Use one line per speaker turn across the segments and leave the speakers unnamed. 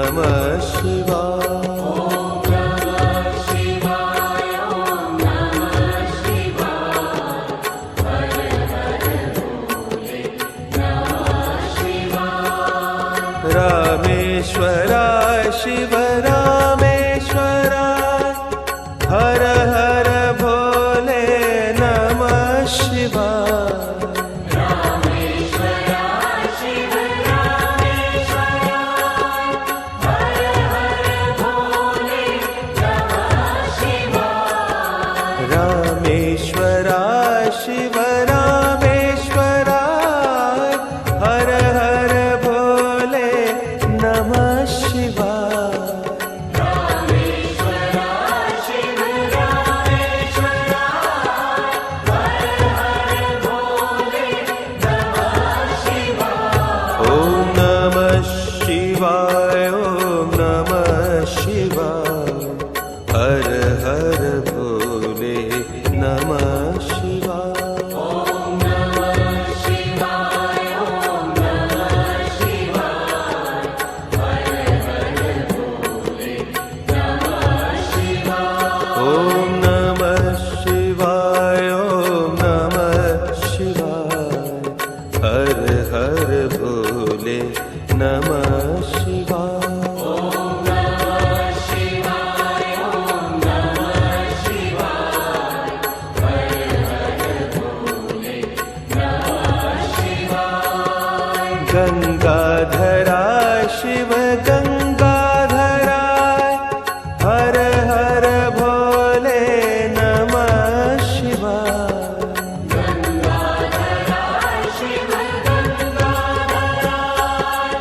नमः शिवाय। रामेश्वराय शिव रामेश्वराय, हर हर भोले नमः शिवाय।
रामेश्वराय शिव रामेश्वराय, हर हर भोले नमः शिवाय।
रामेश्वराय शिव रामेश्वराय, हर हर भोले नमः शिवाय।
रामेश्वराय शिव रामेश्वराय, हर हर भोले नमः शिवाय।
ओम नमः शिवाय, ओम नमः शिवाय, हर हर भोले नमः शिवाय।
ओम नमः शिवाय, ओम नमः शिवाय, हर हर भोले नमः शिवाय।
ओम नमः शिवाय, ओम नमः शिवाय, हर हर भोले नमः शिवाय।
ओम नमः शिवाय, ओम नमः शिवाय, हर हर भोले नमः शिवाय।
गंगाधराय शिव गंगाधराय, हर हर भोले नमः शिवाय।
गंगाधराय शिव गंगाधराय,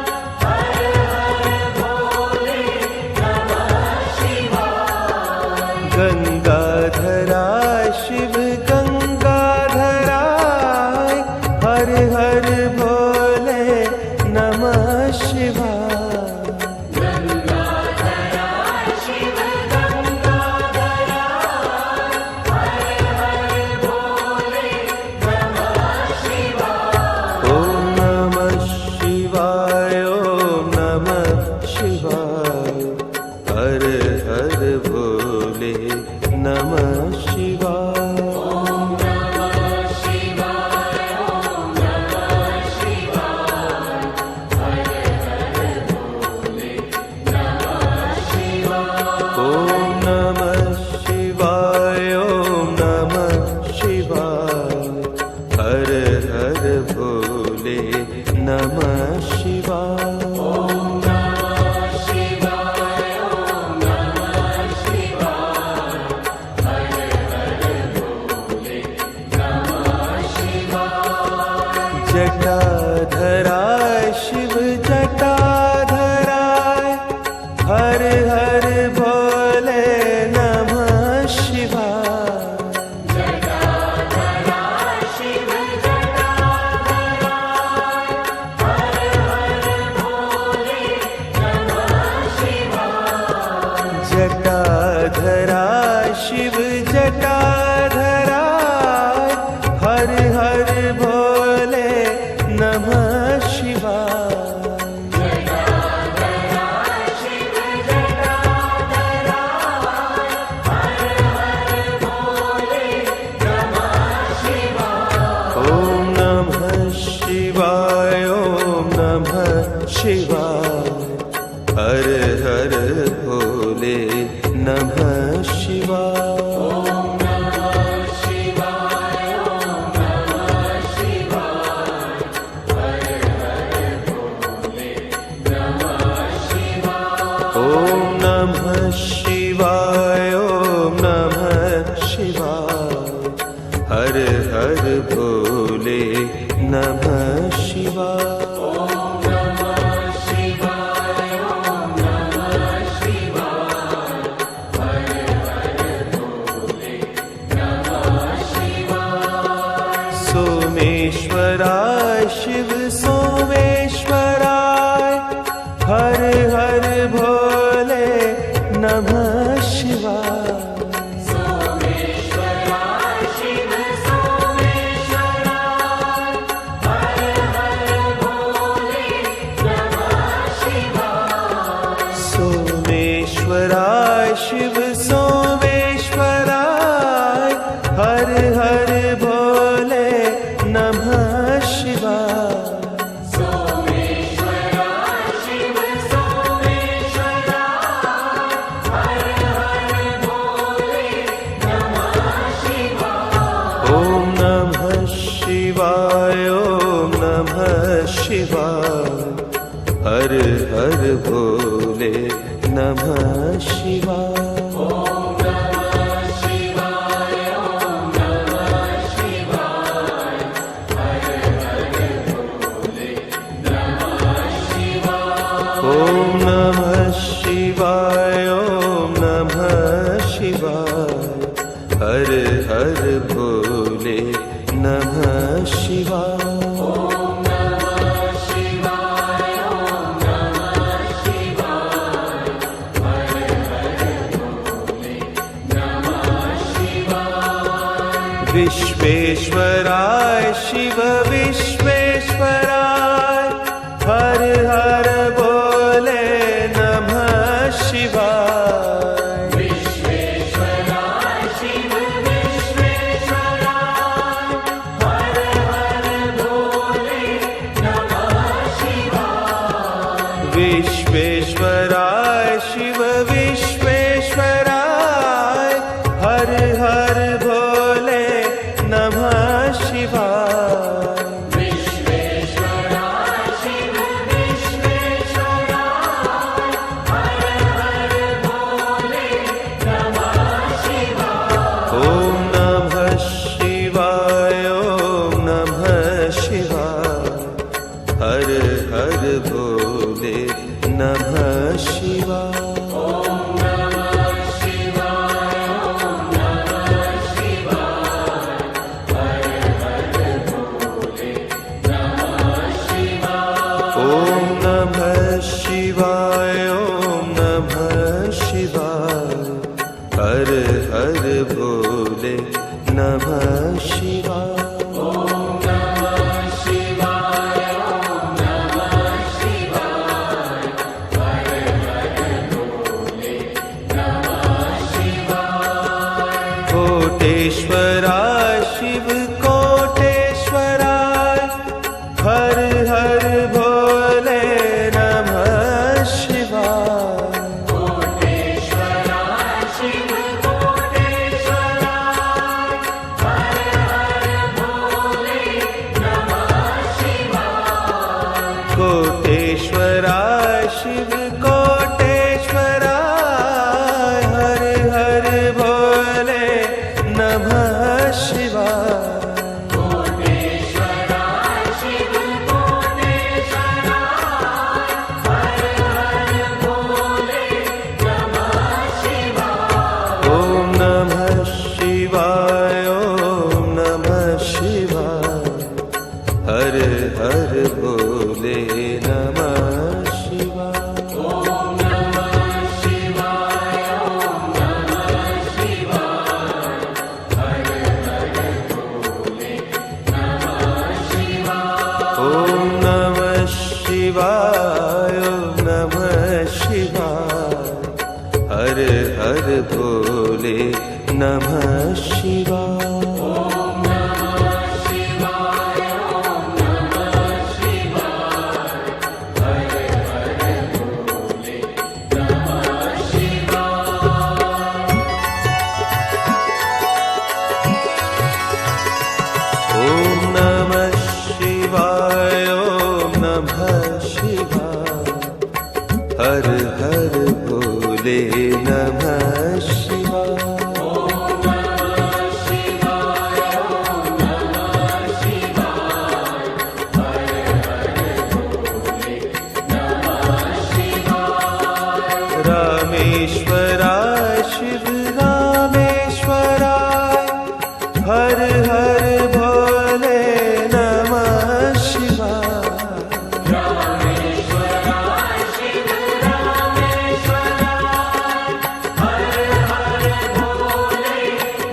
हर हर भोले नमः शिवाय।
गंगाधराय शिव गंगाधराय, हर हर भोले नमः शिवाय।
गंगाधराय शिव गंगाधराय, हर हर भोले नमः शिवाय।
ओम नमः शिवाय, ओम नमः शिवाय, हर हर भोले नमः शिवाय।
ओम नमः शिवाय, ओम नमः शिवाय, हर हर भोले नमः शिवाय।
ओम नमः शिवाय, ओम नमः शिवाय, हर हर भोले नमः शिवाय।
ओम नमः शिवाय, ओम नमः शिवाय, हर हर भोले नमः शिवाय।
जटाधराय शिव जटाधराय, हर हर भोले नमः शिवाय।
जटाधराय शिव जटाधराय, हर हर भोले नमः शिवाय।
जटाधराय शिव जटाधराय, हर हर भोले नमः शिवाय।
जटाधराय शिव जटाधराय, हर हर भोले नमः शिवाय।
ओम नमः शिवाय, ओम नमः शिवाय, हर हर भोले नमः शिवाय।
ओम नमः शिवाय, ओम नमः शिवाय, हर हर भोले नमः शिवाय।
ओम नमः शिवाय, ओम नमः शिवाय, हर हर भोले नमः शिवाय।
ओम नमः शिवाय, ओम नमः शिवाय, हर हर
विश्वेश्वराय शिव सोमेश्वराय हर हर भोले नमः शिवाय ओम नमः शिवाय ओम नमः शिवाय हर हर भोले नमः शिवाय ओम नमः शिवाय ओम नमः शिवाय हर हर भोले नमः शिवाय विश्वेश्वराय शिव विश्वेश्वराय हर हर भोले नमः शिवाय
विश्वेश्वराय शिव विश्वेश्वराय हर हर भोले नमः शिवाय
विश्वेश्वराय शिव विश्वेश्वराय हर हर भोले नमः शिवाय
विश्वेश्वराय शिव विश्वेश्वराय हर हर भोले नमः शिवाय
ओम नमः शिवाय ओम नमः शिवाय हर हर भोले नमः शिवाय ओम नमः शिवाय ओम नमः शिवाय हर हर भोले नमः शिवाय कोटेश्वराय शिव कोटेश्वराय हर हर भोले नमः शिवाय
कोटेश्वराय शिव कोटेश्वराय हर हर भोले नमः शिवाय
कोटेश्वराय शिव कोटेश्वराय हर हर भोले नमः शिवाय
कोटेश्वराय शिव कोटेश्वराय हर हर भोले नमः शिवाय
ओम नमः शिवाय ओम नमः शिवाय हर हर भोले नमः शिवाय
ओम नमः शिवाय ओम नमः शिवाय हर हर भोले नमः शिवाय
ओम नमः शिवाय ओम नमः शिवाय हर हर भोले नमः शिवाय
ओम नमः शिवाय ओम नमः शिवाय हर हर भोले नमः शिवाय
ओम नमः शिवाय ओम नमः शिवाय हर हर भोले नमः शिवाय
ओम नमः शिवाय ओम नमः शिवाय हर हर भोले नमः शिवाय
रामेश्वराय शिव रामेश्वराय हर हर भोले नमः शिवाय
रामेश्वराय शिव रामेश्वराय हर हर भोले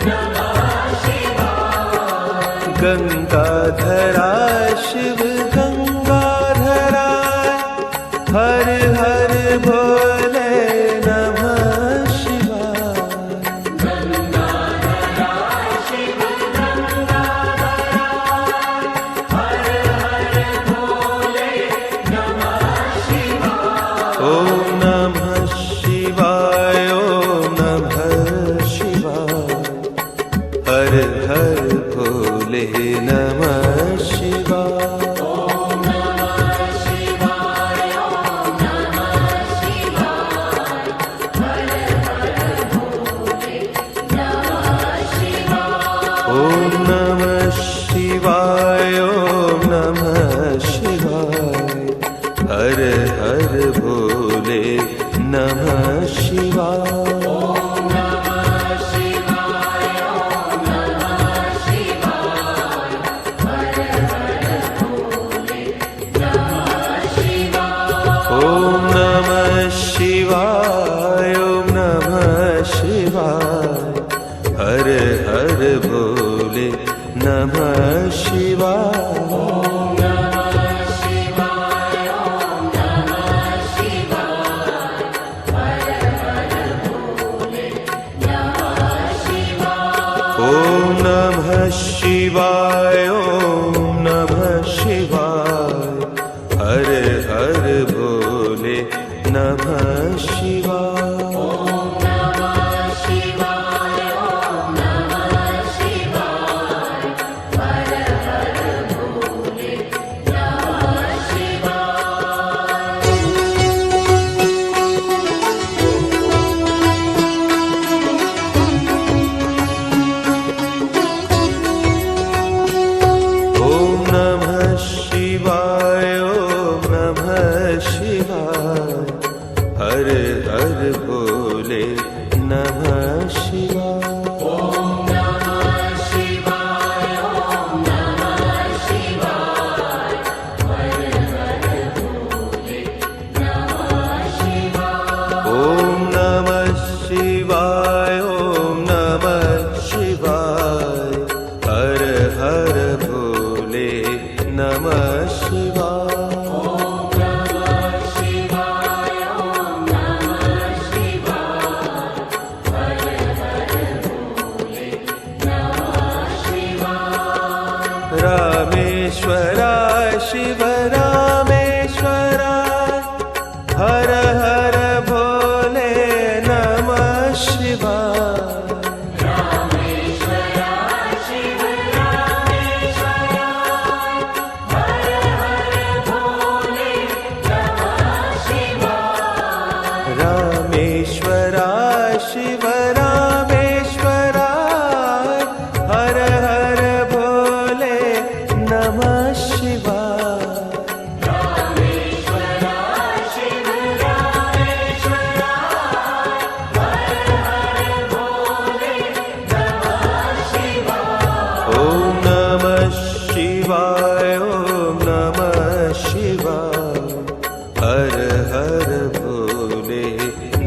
नमः शिवाय
गंगाधराय शिव गंगाधराय हर हर भोले नमः हर भोले नमः शिवाय।
ॐ नमः शिवाय ॐ नमः शिवाय हर हर भोले नमः शिवाय।
ॐ नमः शिवाय ॐ नमः शिवाय हर हर भोले नमः शिवाय। ॐ नमः शिवाय ॐ नमः शिवाय हर हर भोले नमः शिवाय। हर हर भोले नमः शिवाय।
ॐ नमः शिवाय ॐ नमः शिवाय हर हर भोले नमः शिवाय।
ॐ नमः शिवाय ॐ नमः शिवाय हर हर भोले नमः शिवाय। रामेश्वराय शिव रामेश्वराय हर हर भोले नमः शिवाय।
रामेश्वराय शिव रामेश्वराय हर हर भोले नमः शिवाय।
रामेश्वराय शिव रामेश्वराय हर हर भोले नमः शिवाय।
रामेश्वराय शिव रामेश्वराय हर हर भोले नमः शिवाय।
ॐ नमः शिवाय ॐ नमः शिवाय हर हर भोले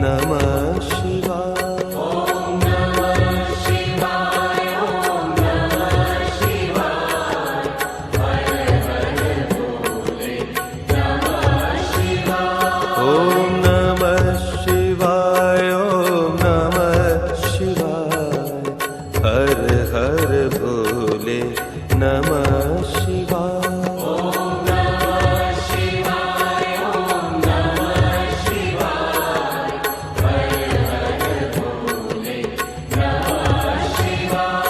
नमः शिवाय।
ॐ नमः शिवाय ॐ नमः शिवाय हर हर भोले नमः शिवाय।
ॐ नमः शिवाय ॐ नमः शिवाय हर हर भोले नमः शिवाय।
ॐ नमः शिवाय ॐ नमः शिवाय हर हर भोले नमः शिवाय।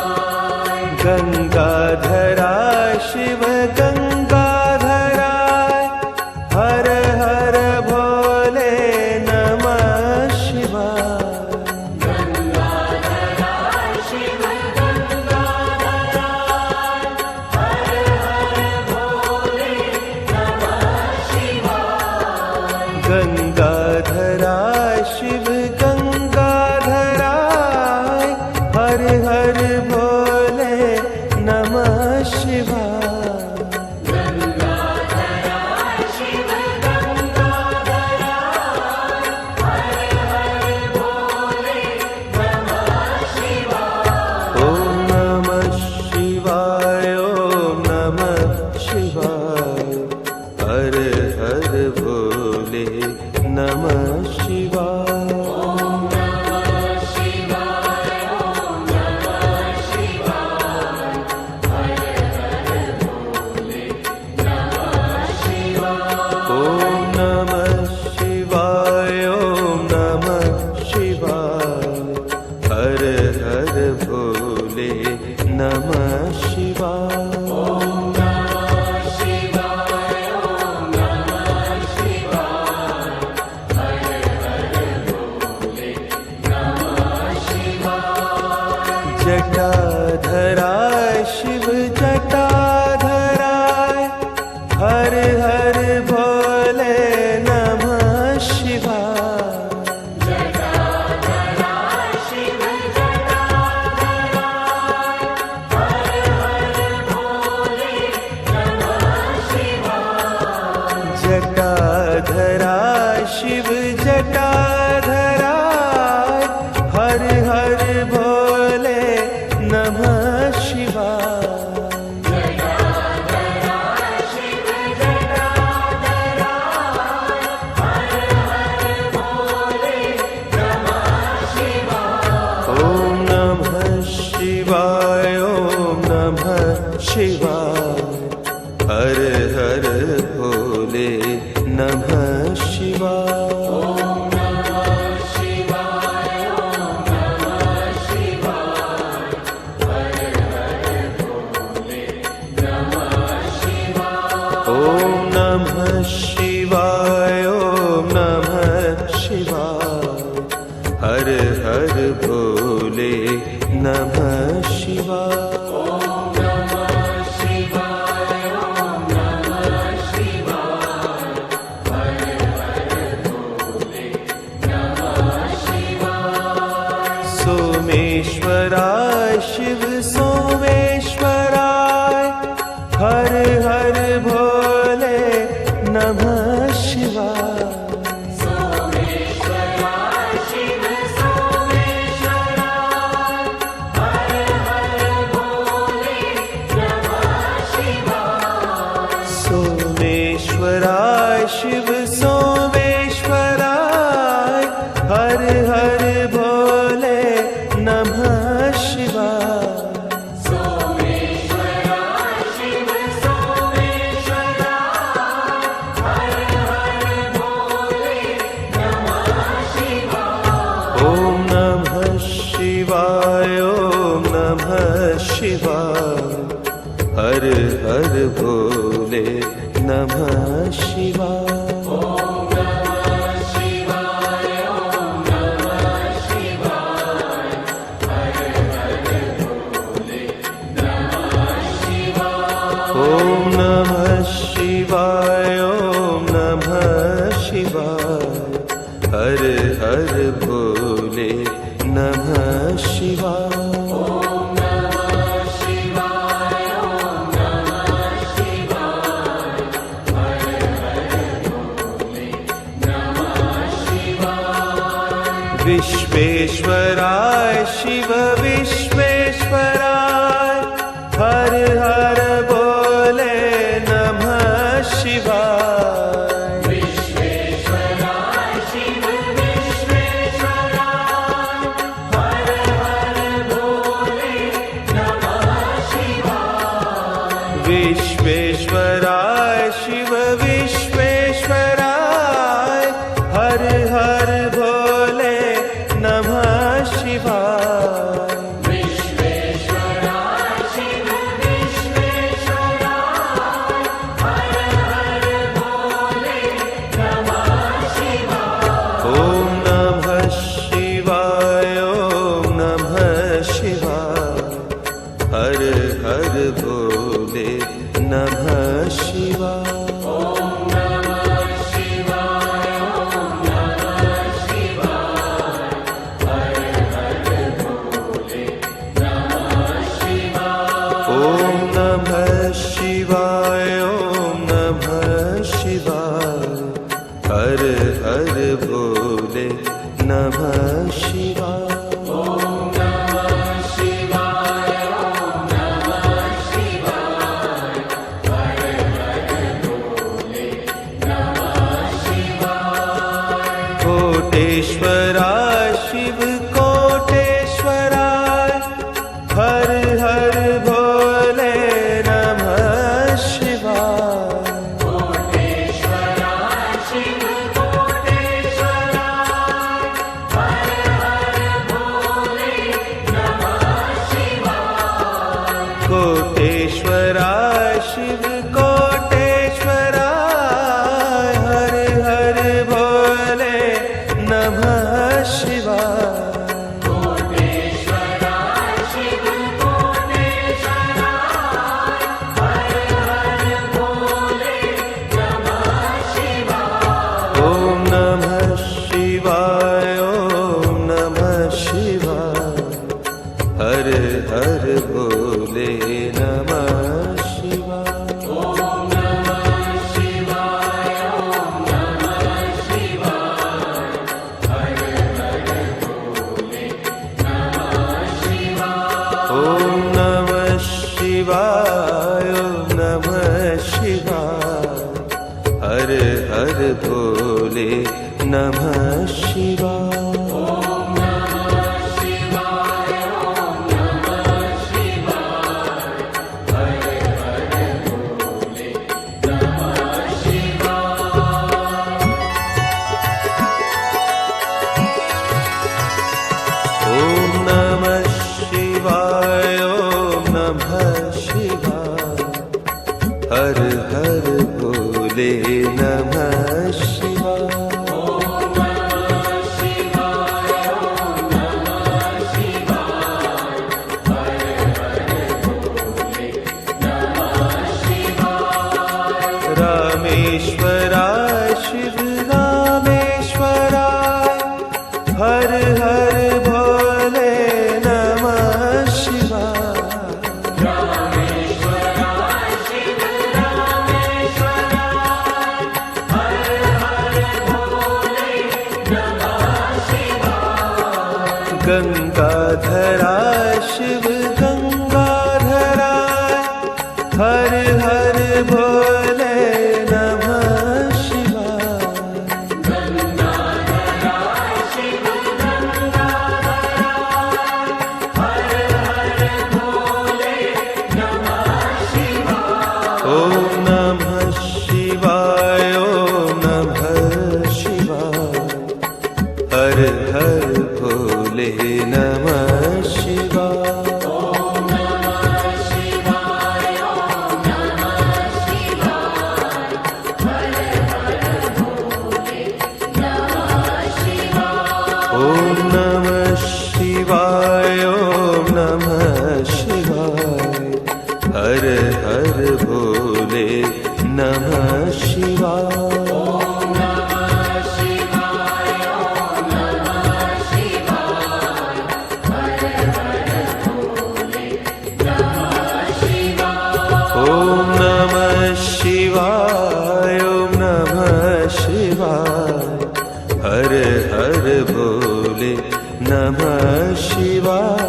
गंगाधराय शिव गंगाधराय हर हर भोले नमः शिवाय।
गंगाधराय शिव गंगाधराय हर हर भोले नमः शिवाय।
गंगाधराय शिव गंगाधराय हर हर भोले नमः शिवाय।
गंगाधराय शिव गंगाधराय हर हर भोले नमः शिवाय।
ॐ नमः शिवाय ॐ नमः शिवाय हर हर भोले नमः शिवाय।
ॐ नमः शिवाय ॐ नमः शिवाय हर हर भोले नमः शिवाय।
ॐ नमः शिवाय ॐ नमः शिवाय हर हर भोले नमः शिवाय।
ॐ नमः शिवाय ॐ नमः शिवाय हर हर भोले नमः शिवाय।
जटाधराय शिव जटाधराय हर हर भोले नमः हर हर भोले नमः शिवाय। ओम नमः शिवाय, ओम नमः शिवाय, हर हर भोले नमः शिवाय। विश्वेश्वराय शिव विश्वेश्वराय, हर हर भोले नमः शिवाय।
विश्वेश्वराय शिव विश्वेश्वराय, हर हर भोले नमः शिवाय।
विश्वेश्वराय शिव विश्वेश्वराय, हर हर भोले नमः शिवाय।
विश्वेश्वराय शिव विश्वेश्वराय, हर हर भोले नमः शिवाय।
ओम नमः शिवाय, ओम नमः शिवाय, हर हर भोले नमः शिवाय। ओम नमः शिवाय, ओम नमः शिवाय, हर हर भोले नमः शिवाय। कोटेश्वराय शिव कोटेश्वराय, हर हर भोले नमः शिवाय।
कोटेश्वराय शिव कोटेश्वराय, हर हर भोले नमः शिवाय।
कोटेश्वराय शिव कोटेश्वराय, हर हर भोले नमः शिवाय।
कोटेश्वराय शिव कोटेश्वराय, हर हर भोले नमः शिवाय।
ओम नमः शिवाय, ओम नमः शिवाय, हर हर भोले नमः शिवाय।
ओम नमः शिवाय, ओम नमः शिवाय, हर हर भोले नमः शिवाय।
ओम नमः शिवाय, ओम नमः शिवाय, हर हर भोले नमः शिवाय।
ओम नमः शिवाय, ओम नमः शिवाय, हर हर भोले नमः शिवाय।
ओम नमः शिवाय, ओम नमः शिवाय, हर हर भोले नमः शिवाय।
ओम नमः शिवाय, ओम नमः शिवाय, हर हर भोले नमः शिवाय।
रामेश्वराय शिव रामेश्वराय, हर हर भोले नमः शिवाय।
रामेश्वराय शिव रामेश्वराय, हर हर भोले नमः शिवाय।
गंगाधराय शिव गंगाधराय, हर हर भोले नमः शिवाय।
गंगाधराय शिव गंगाधराय, हर हर भोले नमः शिवाय।
ओम नमः शिवाय, ओम नमः शिवाय, हर हर भोले नमः शिवाय। हर हर भोले नमः शिवाय।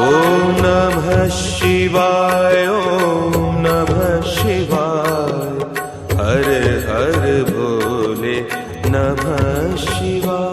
ॐ नमः शिवाय ॐ नमः शिवाय हर हर भोले नमः शिवाय।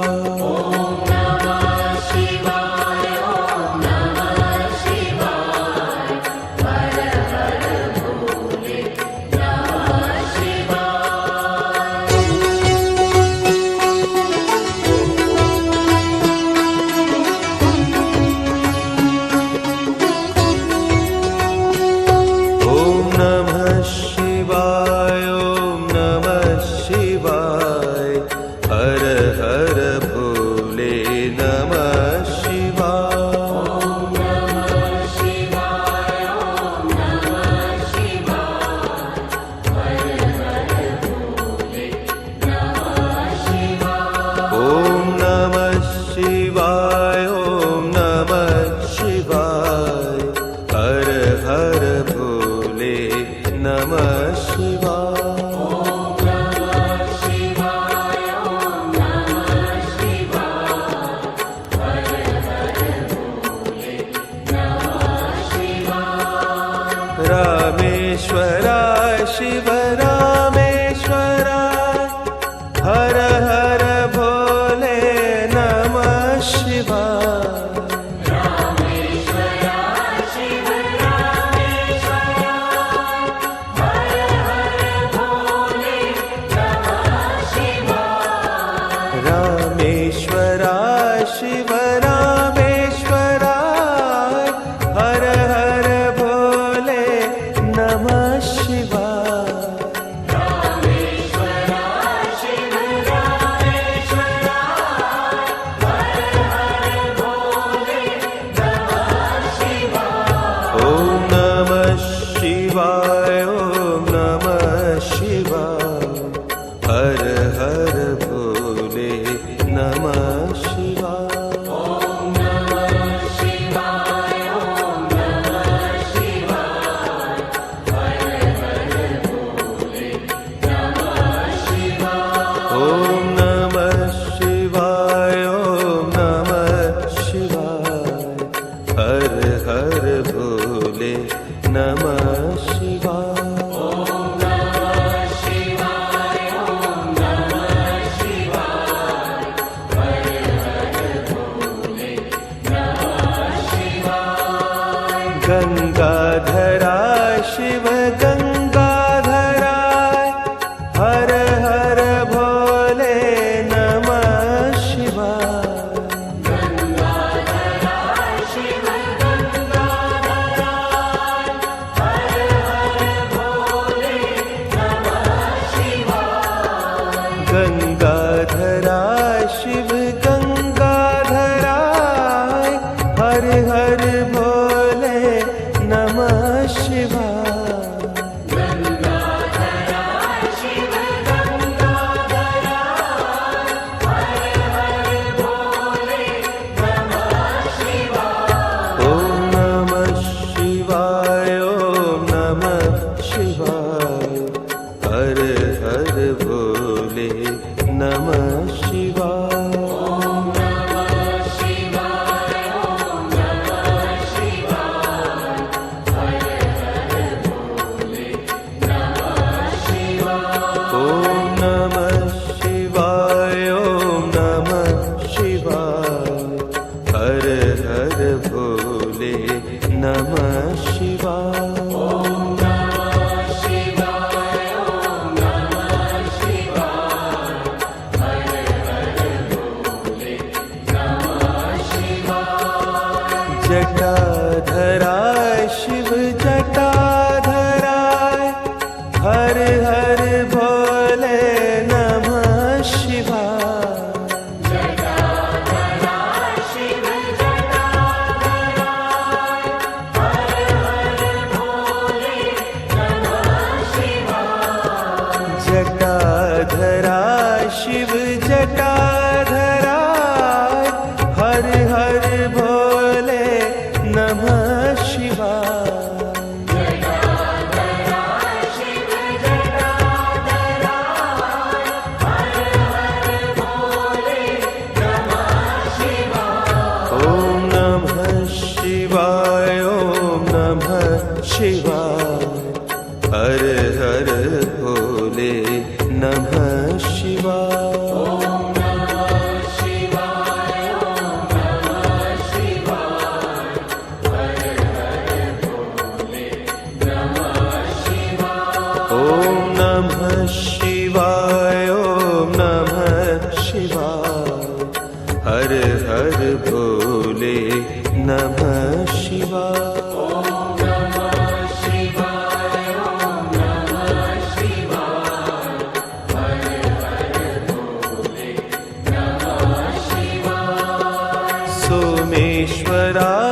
रामेश्वराय शिव रामेश्वराय हर हर भोले नमः शिवाय। रामेश्वराय शिव रामेश्वराय हर हर भोले नमः शिवाय। ॐ नमः शिवाय ॐ नमः शिवाय हर हर भोले नमः शिवाय। ॐ नमः शिवाय ॐ नमः शिवाय हर हर भोले नमः शिवाय। गंगाधराय शिव गंगाधराय हर हर भोले नमः शिवाय। गंगाधराय शिव गंगाधराय हर हर भोले नमः शिवाय। ॐ नमः शिवाय ॐ नमः शिवाय हर हर भोले नमः शिवाय। ॐ नमः शिवाय ॐ नमः शिवाय हर हर भोले नमः शिवाय। जटाधराय शिव जटाधराय हर हर भोले नमः शिवाय। जटाधराय शिव जटाधराय हर हर भोले भोले नमः शिवाय। सोमेश्वरा